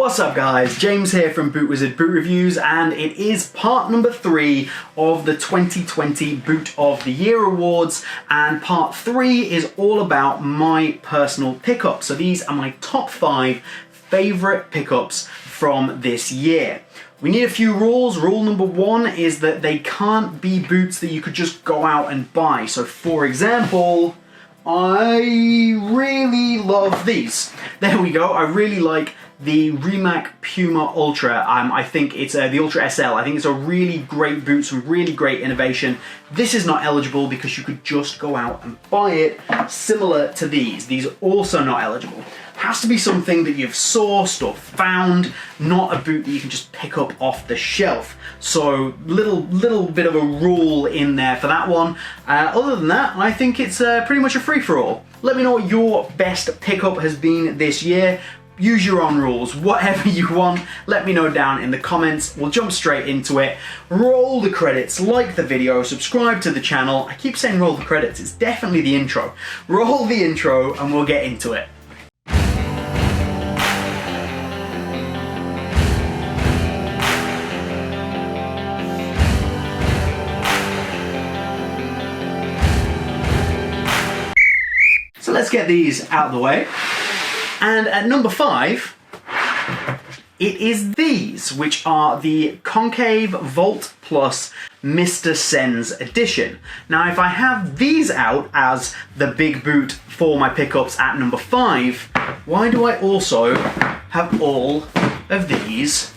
What's up guys, James here from BootWizard Boot Reviews, and it is part number 3 of the 2020 Boot of the Year Awards, and part 3 is all about my personal pickups. So these are my top 5 favourite pickups from this year. We need a few rules. Rule number 1 is that they can't be boots that you could just go out and buy. So for example, I really love these. There we go, I really like the Rimac Puma Ultra. I think it's the Ultra SL. I think it's a really great boot, some really great innovation. This is not eligible because you could just go out and buy it, similar to these. These are also not eligible. Has to be something that you've sourced or found, not a boot that you can just pick up off the shelf. So little bit of a rule in there for that one. Other than that, I think it's pretty much a free-for-all. Let me know what your best pickup has been this year. Use your own rules, whatever you want, let me know down in the comments. We'll jump straight into it. Roll the credits, like the video, subscribe to the channel. I keep saying roll the credits, it's definitely the intro. Roll the intro and we'll get into it. So let's get these out of the way. And at number 5, it is these, which are the Concave Volt Plus Mr. Sens edition. Now, if I have these out as the big boot for my pickups at number 5, why do I also have all of these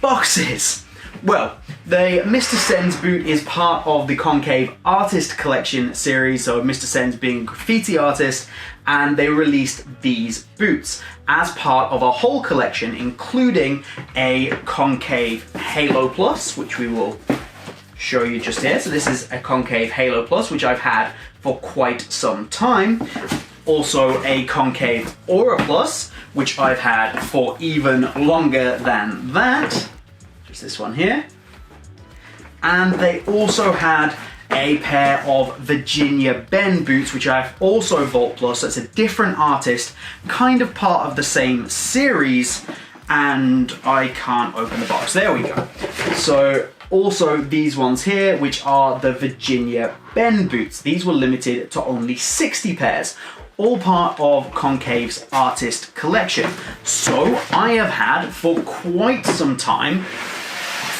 boxes? Well, the Mr. Sens boot is part of the Concave Artist Collection series, so Mr. Sens being a graffiti artist, and they released these boots as part of a whole collection, including a Concave Halo Plus, which we will show you just here. So this is a Concave Halo Plus, which I've had for quite some time. Also a Concave Aura Plus, which I've had for even longer than that. Just this one here. And they also had a pair of Virginia Ben boots, which I've also Volt Plus. So it's a different artist, kind of part of the same series, and I can't open the box. There we go. So also these ones here, which are the Virginia Ben boots. These were limited to only 60 pairs. All part of Concave's artist collection. So I have had for quite some time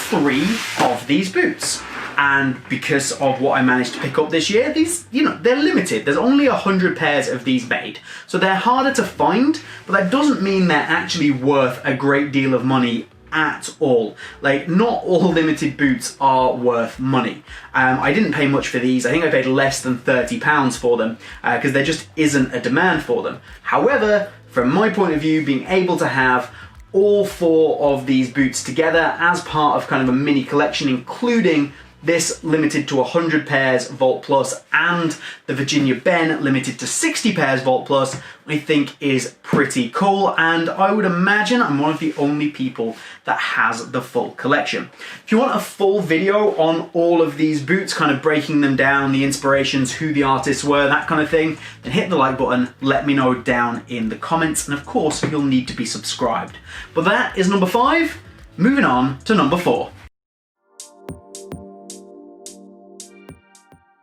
3 of these boots. And because of what I managed to pick up this year, these, they're limited. There's only 100 pairs of these made. So they're harder to find, but that doesn't mean they're actually worth a great deal of money at all. Like, not all limited boots are worth money. I didn't pay much for these. I think I paid less than £30 for them because there just isn't a demand for them. However, from my point of view, being able to have all 4 of these boots together as part of kind of a mini collection, including this limited to 100 pairs Volt Plus and the Virginia Ben limited to 60 pairs Volt Plus, I think is pretty cool, and I would imagine I'm one of the only people that has the full collection. If you want a full video on all of these boots, kind of breaking them down, the inspirations, who the artists were, that kind of thing, then hit the like button, let me know down in the comments, and of course you'll need to be subscribed. But that is number 5, moving on to number 4.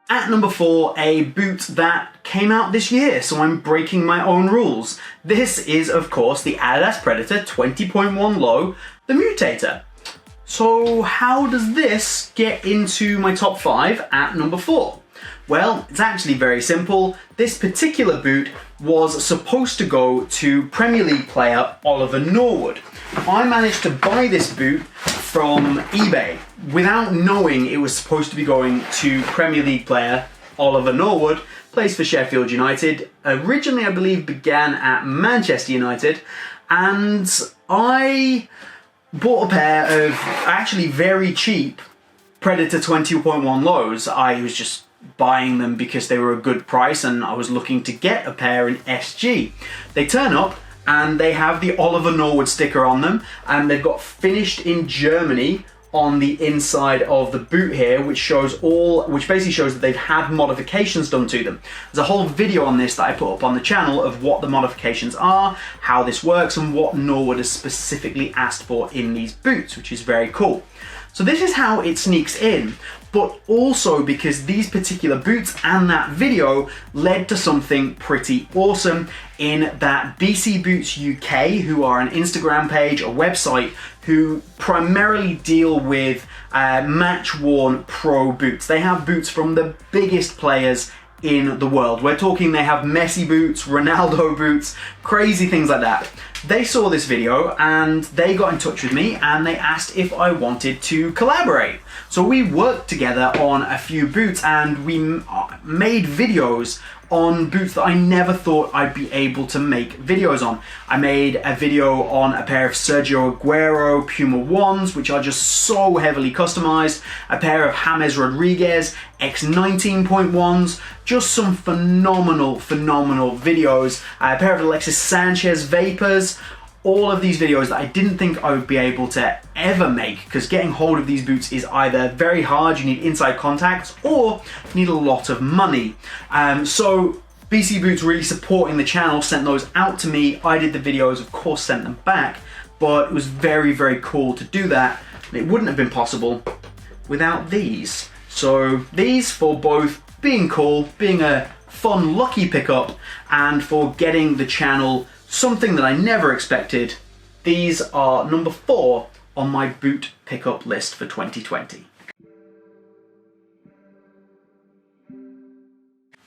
At number 4, a boot that came out this year, so I'm breaking my own rules. This is, of course, the Adidas Predator 20.1 Low, the Mutator. So how does this get into my top 5 at number 4? Well, it's actually very simple. This particular boot was supposed to go to Premier League player Oliver Norwood. I managed to buy this boot from eBay without knowing it was supposed to be going to Premier League player Oliver Norwood, plays for Sheffield United. Originally, I believe, began at Manchester United, and I bought a pair of actually very cheap Predator 20.1 lows. I was just buying them because they were a good price and I was looking to get a pair in SG. They turn up and they have the Oliver Norwood sticker on them, and they've got finished in Germany on the inside of the boot here, which basically shows that they've had modifications done to them. There's a whole video on this that I put up on the channel of what the modifications are, how this works, and what Norwood has specifically asked for in these boots, which is very cool. So this is how it sneaks in, but also because these particular boots and that video led to something pretty awesome in that BC Boots UK, who are an Instagram page, a website, who primarily deal with match-worn pro boots. They have boots from the biggest players in the world. We're talking they have Messi boots, Ronaldo boots, crazy things like that. They saw this video and they got in touch with me and they asked if I wanted to collaborate. So we worked together on a few boots and we made videos on boots that I never thought I'd be able to make videos on. I made a video on a pair of Sergio Aguero Puma 1s, which are just so heavily customized, a pair of James Rodriguez X19.1s, just some phenomenal videos, a pair of Alexis Sanchez Vapors. All of these videos that I didn't think I would be able to ever make, because getting hold of these boots is either very hard, you need inside contacts, or you need a lot of money. So BC Boots really supporting the channel sent those out to me. I did the videos, of course sent them back, but it was very cool to do that. And it wouldn't have been possible without these. So these, for both being cool, being a fun, lucky pickup, and for getting the channel something that I never expected. These are number 4 on my boot pickup list for 2020.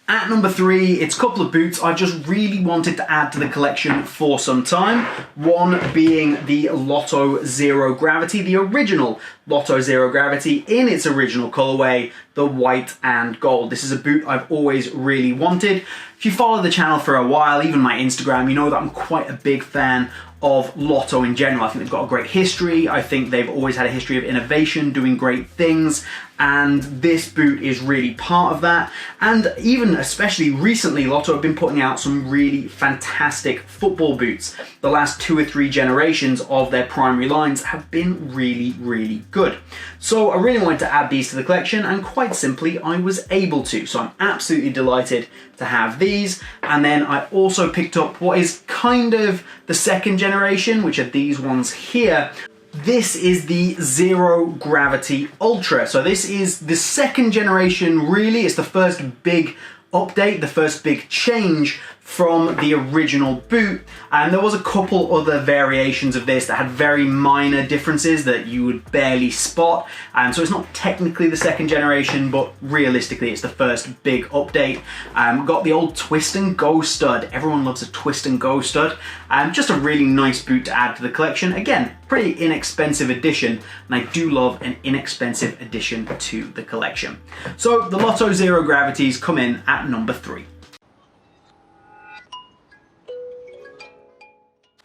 At number 3, it's a couple of boots I just really wanted to add to the collection for some time. One being the Lotto Zero Gravity, the original Lotto Zero Gravity in its original colorway, the white and gold. This is a boot I've always really wanted. If you follow the channel for a while, even my Instagram, you know that I'm quite a big fan of Lotto in general. I think they've got a great history. I think they've always had a history of innovation, doing great things, and this boot is really part of that. And even especially recently, Lotto have been putting out some really fantastic football boots. The last 2 or 3 generations of their primary lines have been really good. So I really wanted to add these to the collection, and quite simply I was able to. So I'm absolutely delighted to have these. And then I also picked up what is kind of the second generation, which are these ones here. This is the Zero Gravity Ultra. So this is the second generation, really. It's the first big update, the first big change from the original boot, and there was a couple other variations of this that had very minor differences that you would barely spot, and so it's not technically the second generation, but realistically it's the first big update. Got the old twist and go stud. Everyone loves a twist and go stud, and just a really nice boot to add to the collection. Again, pretty inexpensive addition, and I do love an inexpensive addition to the collection. So the Lotto Zero Gravities come in at number 3.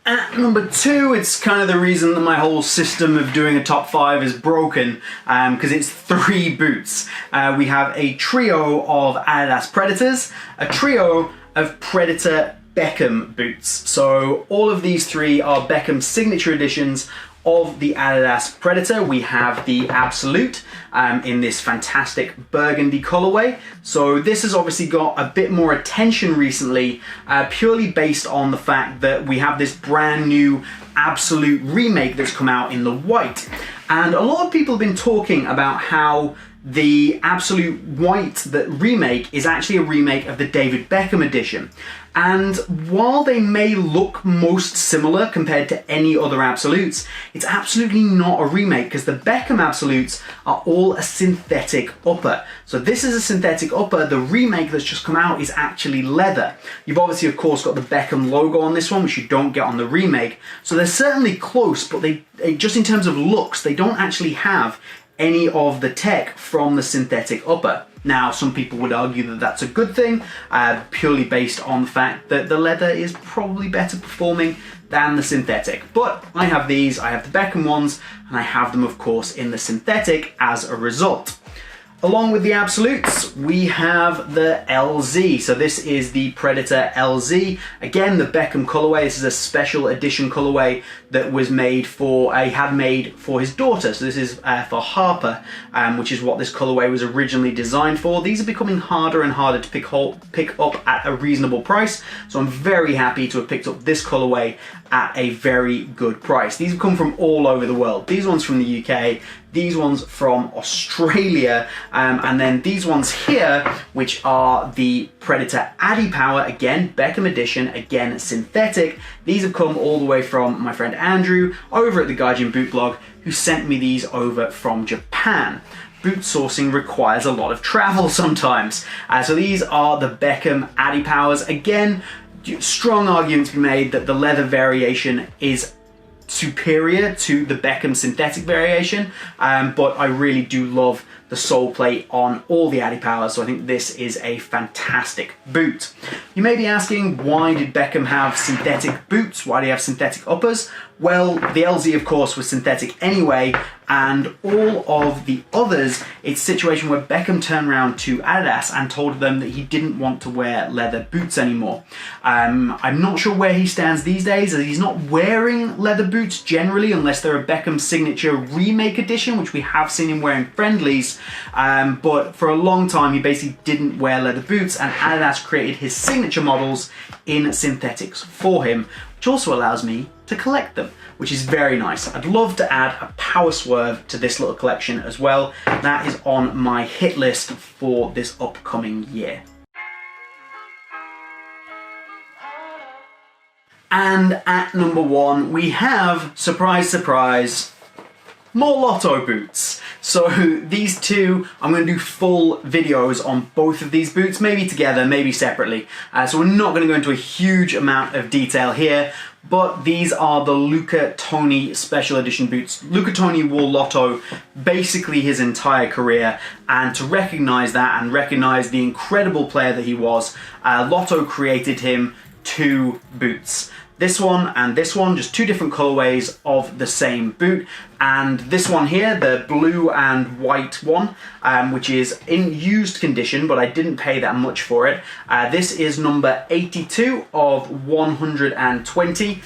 At number 2, it's kind of the reason that my whole system of doing a top 5 is broken, because it's 3 boots. We have a trio of Adidas Predators, a trio of Predator Beckham boots. So all of these 3 are Beckham's signature editions of the Adidas Predator. We have the Absolute in this fantastic burgundy colorway. So this has obviously got a bit more attention recently, purely based on the fact that we have this brand new Absolute remake that's come out in the white. And a lot of people have been talking about how the Absolute White, that remake, is actually a remake of the David Beckham edition. And while they may look most similar compared to any other Absolutes, it's absolutely not a remake, because the Beckham Absolutes are all a synthetic upper. So this is a synthetic upper. The remake that's just come out is actually leather. You've obviously, of course, got the Beckham logo on this one, which you don't get on the remake. So they're certainly close, but they just in terms of looks, they don't actually have any of the tech from the synthetic upper. Now, some people would argue that that's a good thing, purely based on the fact that the leather is probably better performing than the synthetic. But I have these, I have the Beckham ones, and I have them, of course, in the synthetic as a result. Along with the Absolutes, we have the LZ. So this is the Predator LZ. Again, the Beckham colorway. This is a special edition colorway that was made for, had made for his daughter. So this is for Harper, which is what this colorway was originally designed for. These are becoming harder and harder to pick up at a reasonable price. So I'm very happy to have picked up this colorway at a very good price. These have come from all over the world. These ones from the UK, these ones from Australia, and then these ones here, which are the Predator Addy Power, again, Beckham edition, again, synthetic. These have come all the way from my friend Andrew over at the Gaijin Boot Blog, who sent me these over from Japan. Boot sourcing requires a lot of travel sometimes. So these are the Beckham Addy Powers. Again, strong argument to be made that the leather variation is superior to the Beckham synthetic variation, but I really do love the sole plate on all the Addy Powers, so I think this is a fantastic boot. You may be asking, why did Beckham have synthetic boots? Why do you have synthetic uppers? Well, the LZ, of course, was synthetic anyway, and all of the others, it's a situation where Beckham turned around to Adidas and told them that he didn't want to wear leather boots anymore. I'm not sure where he stands these days, as he's not wearing leather boots generally, unless they're a Beckham Signature Remake Edition, which we have seen him wearing friendlies, but for a long time he basically didn't wear leather boots, and Adidas created his signature models in synthetics for him, which also allows me to collect them, which is very nice. I'd love to add a Power Swerve to this little collection as well. That is on my hit list for this upcoming year. And at number 1, we have, surprise, surprise, more Lotto boots. So these two, I'm going to do full videos on both of these boots, maybe together, maybe separately. So we're not going to go into a huge amount of detail here, but these are the Luca Toni Special Edition boots. Luca Toni wore Lotto basically his entire career, and to recognize that and recognize the incredible player that he was, Lotto created him 2 boots. This one and this one, just 2 different colorways of the same boot. And this one here, the blue and white one, which is in used condition, but I didn't pay that much for it. This is number 82 of 120.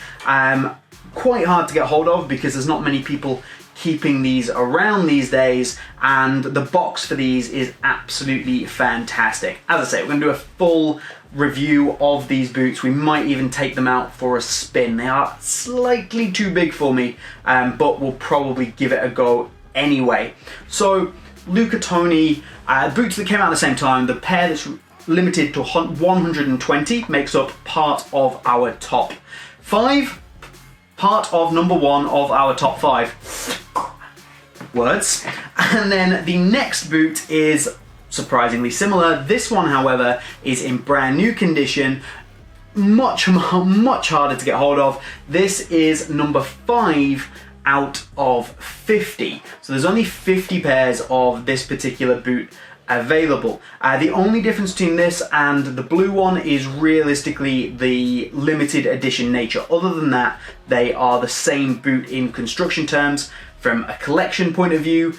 Quite hard to get hold of because there's not many people keeping these around these days, and the box for these is absolutely fantastic. As I say, we're going to do a full review of these boots. We might even take them out for a spin. They are slightly too big for me, but we'll probably give it a go anyway. So Luca Toni boots that came out at the same time. The pair that's limited to 120 makes up part of our top 5, part of number 1 of our top 5 words. And then the next boot is surprisingly similar. This one, however, is in brand new condition, much harder to get hold of. This is number 5 out of 50. So there's only 50 pairs of this particular boot available. The only difference between this and the blue one is realistically the limited edition nature. Other than that, they are the same boot in construction terms. From a collection point of view,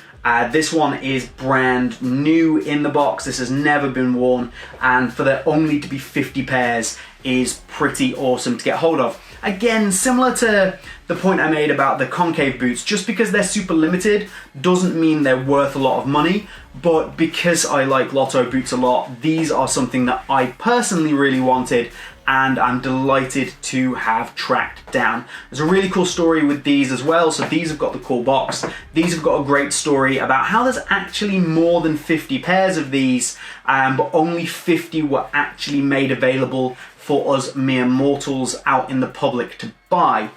this one is brand new in the box. This has never been worn, and for there only to be 50 pairs is pretty awesome to get hold of. Again, similar to the point I made about the concave boots, just because they're super limited doesn't mean they're worth a lot of money, but because I like Lotto boots a lot, these are something that I personally really wanted, and I'm delighted to have tracked down. There's a really cool story with these as well. So these have got the cool box. These have got a great story about how there's actually more than 50 pairs of these, but only 50 were actually made available for us mere mortals out in the public to buy.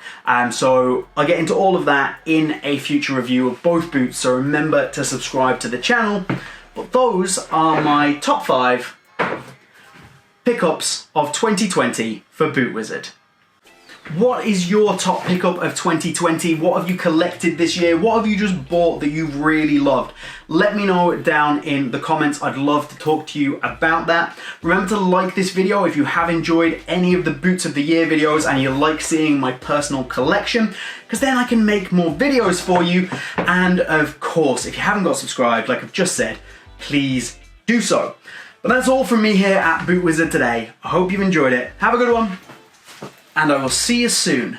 So I'll get into all of that in a future review of both boots, so remember to subscribe to the channel. But those are my top 5 pickups of 2020 for BootWizard. What is your top pickup of 2020? What have you collected this year? What have you just bought that you've really loved? Let me know down in the comments. I'd love to talk to you about that. Remember to like this video if you have enjoyed any of the Boots of the Year videos and you like seeing my personal collection, because then I can make more videos for you. And of course, if you haven't got subscribed, like I've just said, please do so. But that's all from me here at BootWizard today. I hope you've enjoyed it. Have a good one, and I will see you soon.